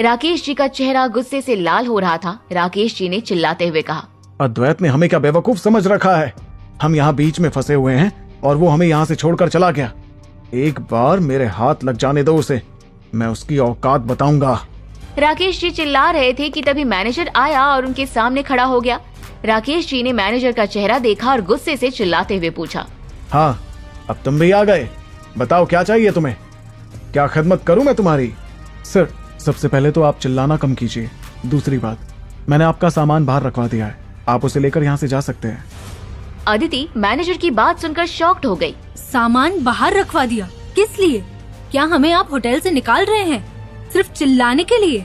राकेश जी का चेहरा गुस्से से लाल हो रहा था। राकेश जी ने चिल्लाते हुए कहा, अद्वैत ने हमें क्या बेवकूफ समझ रखा है? हम यहाँ बीच में फंसे हुए हैं और वो हमें यहाँ से छोड़कर चला गया। एक बार मेरे हाथ लग जाने दो उसे, मैं उसकी औकात बताऊंगा। राकेश जी चिल्ला रहे थे कि तभी मैनेजर आया और उनके सामने खड़ा हो गया। राकेश जी ने मैनेजर का चेहरा देखा और गुस्से से चिल्लाते हुए पूछा, हाँ, अब तुम भी आ गए। बताओ क्या चाहिए तुम्हें? क्या खिदमत करूं मैं तुम्हारी? सर, सबसे पहले तो आप चिल्लाना कम कीजिए। दूसरी बात, मैंने आपका सामान बाहर रखवा दिया है, आप उसे लेकर यहाँ से जा सकते हैं। अदिति मैनेजर की बात सुनकर शॉक्ड हो गई। सामान बाहर रखवा दिया? किस लिए? क्या हमें आप होटल से निकाल रहे हैं सिर्फ चिल्लाने के लिए?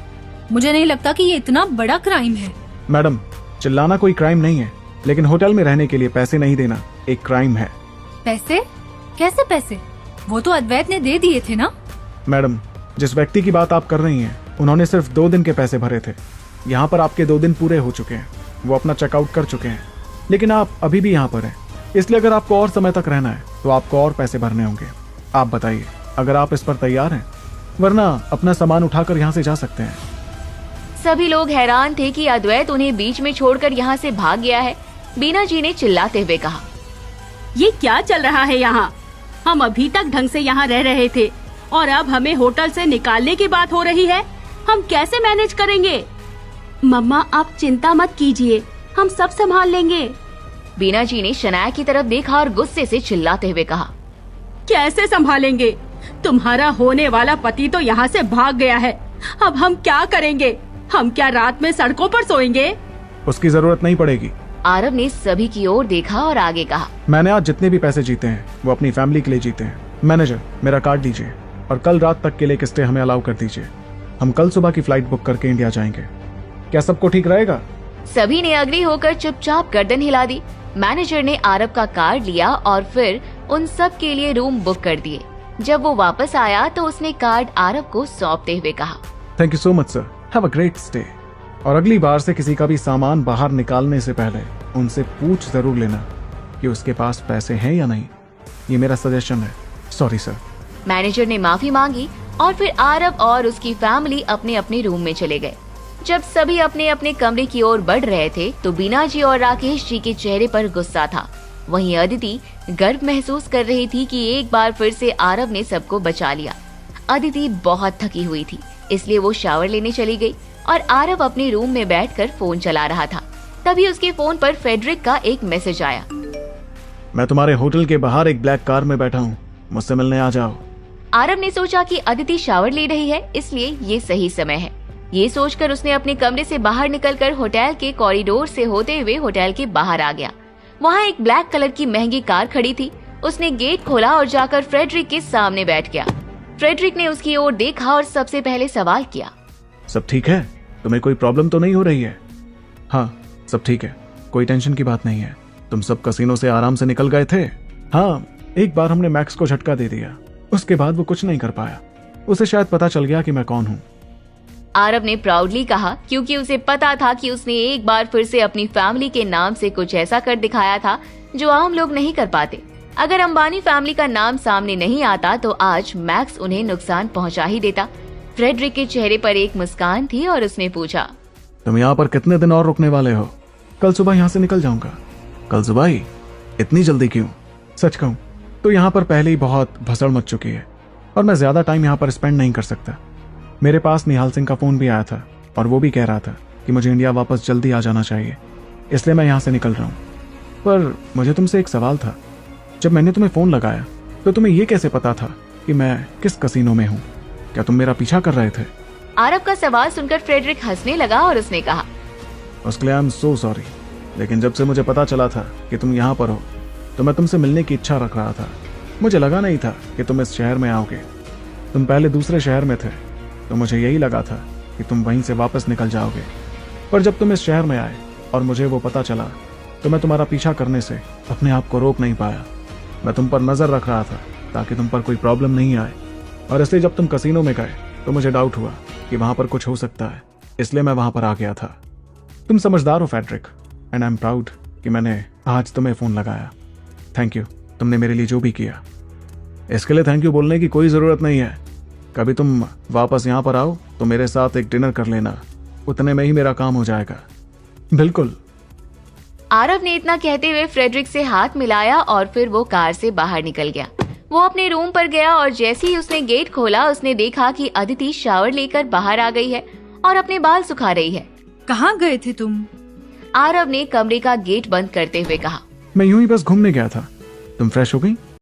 मुझे नहीं लगता कि ये इतना बड़ा क्राइम है। मैडम, चिल्लाना कोई क्राइम नहीं है, लेकिन होटल में रहने के लिए पैसे नहीं देना एक क्राइम है। पैसे? कैसे पैसे? वो तो अद्वैत ने दे दिए थे ना। मैडम, जिस व्यक्ति की बात आप कर रही हैं, उन्होंने सिर्फ 2 दिन के पैसे भरे थे। यहाँ पर आपके 2 दिन पूरे हो चुके हैं, वो अपना चेकआउट कर चुके हैं, लेकिन आप अभी भी यहाँ पर हैं। इसलिए अगर आपको और समय तक रहना है तो आपको और पैसे भरने होंगे। आप बताइए अगर आप इस पर तैयार हैं, वरना अपना सामान उठाकर यहाँ से जा सकते हैं। सभी लोग हैरान थे कि अद्वैत उन्हें बीच में छोड़कर यहाँ से भाग गया है। बीना जी ने चिल्लाते हुए कहा, ये क्या चल रहा है यहाँ? हम अभी तक ढंग से यहाँ रह रहे थे और अब हमें होटल से निकालने की बात हो रही है। हम कैसे मैनेज करेंगे? मम्मा, आप चिंता मत कीजिए, हम सब संभाल लेंगे। बीना जी ने शनाया की तरफ देखा और गुस्से से चिल्लाते हुए कहा, कैसे संभालेंगे? तुम्हारा होने वाला पति तो यहाँ से भाग गया है। अब हम क्या करेंगे? हम क्या रात में सड़कों पर सोएंगे? उसकी जरूरत नहीं पड़ेगी। आरव ने सभी की ओर देखा और आगे कहा, मैंने आज जितने भी पैसे जीते हैं वो अपनी फैमिली के लिए जीते हैं। मैनेजर, मेरा कार्ड दीजिए और कल रात तक के लिए एक स्टे हमें अलाउ कर दीजिए। हम कल सुबह की फ्लाइट बुक करके इंडिया जाएंगे। क्या सबको ठीक रहेगा? सभी ने अग्री होकर चुपचाप गर्दन हिला दी। मैनेजर ने आरव का कार्ड लिया और फिर उन सब के लिए रूम बुक कर दिए। जब वो वापस आया तो उसने कार्ड आरव को सौंपते हुए कहा, thank you so much sir, have a great stay. और अगली बार से किसी का भी सामान बाहर निकालने से पहले उनसे पूछ जरूर लेना कि उसके पास पैसे हैं या नहीं। ये मेरा सजेशन है। Sorry sir. मैनेजर ने माफी मांगी और फिर आरव और उसकी फैमिली अपने अपने रूम में चले गए। जब सभी अपने अपने कमरे की ओर बढ़ रहे थे तो बीना जी और राकेश जी के चेहरे पर गुस्सा था। वहीं अदिति गर्व महसूस कर रही थी कि एक बार फिर से आरव ने सबको बचा लिया। अदिति बहुत थकी हुई थी, इसलिए वो शावर लेने चली गई और आरव अपने रूम में बैठकर फोन चला रहा था। तभी उसके फोन पर फेडरिक का एक मैसेज आया, मैं तुम्हारे होटल के बाहर एक ब्लैक कार में बैठा हूँ, मुझसे मिलने आ जाओ। आरव ने सोचा कि अदिति शावर ले रही है, इसलिए ये सही समय है। ये सोचकर उसने अपने कमरे से बाहर निकलकर होटल के कॉरिडोर से होते हुए होटल के बाहर आ गया। वहाँ एक ब्लैक कलर की महंगी कार खड़ी थी। उसने गेट खोला और जाकर फ्रेडरिक के सामने बैठ गया। फ्रेडरिक ने उसकी ओर देखा और सबसे पहले सवाल किया, सब ठीक है? तुम्हें कोई प्रॉब्लम तो नहीं हो रही है? हाँ, सब ठीक है, कोई टेंशन की बात नहीं है। तुम सब कसिनो से आराम से निकल गए थे। हाँ, एक बार हमने मैक्स को झटका दे दिया, उसके बाद वो कुछ नहीं कर पाया। उसे शायद पता चल गया कि मैं कौन हूँ। आरव ने प्राउडली कहा, क्योंकि उसे पता था कि उसने एक बार फिर से अपनी फैमिली के नाम से कुछ ऐसा कर दिखाया था जो आम लोग नहीं कर पाते। अगर अंबानी फैमिली का नाम सामने नहीं आता तो आज मैक्स उन्हें नुकसान पहुंचा ही देता। फ्रेडरिक के चेहरे पर एक मुस्कान थी और उसने पूछा, तुम यहाँ पर कितने दिन और रुकने वाले हो? कल सुबह यहाँ से निकल जाऊंगा। कल सुबह ही? इतनी जल्दी क्यों? सच कहूँ तो यहाँ पर पहले ही बहुत भसड़ मच चुकी है और मैं ज्यादा टाइम यहाँ पर स्पेंड नहीं कर सकता। मेरे पास निहाल सिंह का फोन भी आया था और वो भी कह रहा था कि मुझे इंडिया वापस जल्दी आ जाना चाहिए, इसलिए मैं यहाँ से निकल रहा हूँ। पर मुझे तुमसे एक सवाल था, जब मैंने तुम्हें फोन लगाया तो तुम्हें ये कैसे पता था कि मैं किस कसिनो में हूँ? क्या तुम मेरा पीछा कर रहे थे? आरव का सवाल सुनकर फ्रेडरिक हंसने लगा और उसने कहा, उसके लिए आई एम सो सॉरी, लेकिन जब से मुझे पता चला था कि तुम यहाँ पर हो तो मैं तुमसे मिलने की इच्छा रख रहा था। मुझे लगा नहीं था कि तुम इस शहर में आओगे। तुम पहले दूसरे शहर में थे तो मुझे यही लगा था कि तुम वहीं से वापस निकल जाओगे, पर जब तुम इस शहर में आए और मुझे वो पता चला तो मैं तुम्हारा पीछा करने से अपने आप को रोक नहीं पाया। मैं तुम पर नजर रख रहा था ताकि तुम पर कोई प्रॉब्लम नहीं आए, और इसलिए जब तुम कसिनो में गए तो मुझे डाउट हुआ कि वहां पर कुछ हो सकता है, इसलिए मैं वहां पर आ गया था। तुम समझदार हो Frederick, and I am proud कि मैंने आज तुम्हें फोन लगाया। थैंक यू, तुमने मेरे लिए जो भी किया। इसके लिए थैंक यू बोलने की कोई जरूरत नहीं है। कभी तुम वापस यहाँ पर आओ तो मेरे साथ एक डिनर कर लेना, उतने में ही मेरा काम हो जाएगा। बिल्कुल। आरव ने इतना कहते हुए फ्रेडरिक से हाथ मिलाया और फिर वो कार से बाहर निकल गया। वो अपने रूम पर गया और जैसे ही उसने गेट खोला उसने देखा कि अदिति शावर लेकर बाहर आ गई है और अपने बाल सुखा रही है। कहाँ गए थे तुम? आरव ने कमरे का गेट बंद करते हुए कहा। मैं यूं ही बस घूमने गया था। तुम फ्रेश हो गई?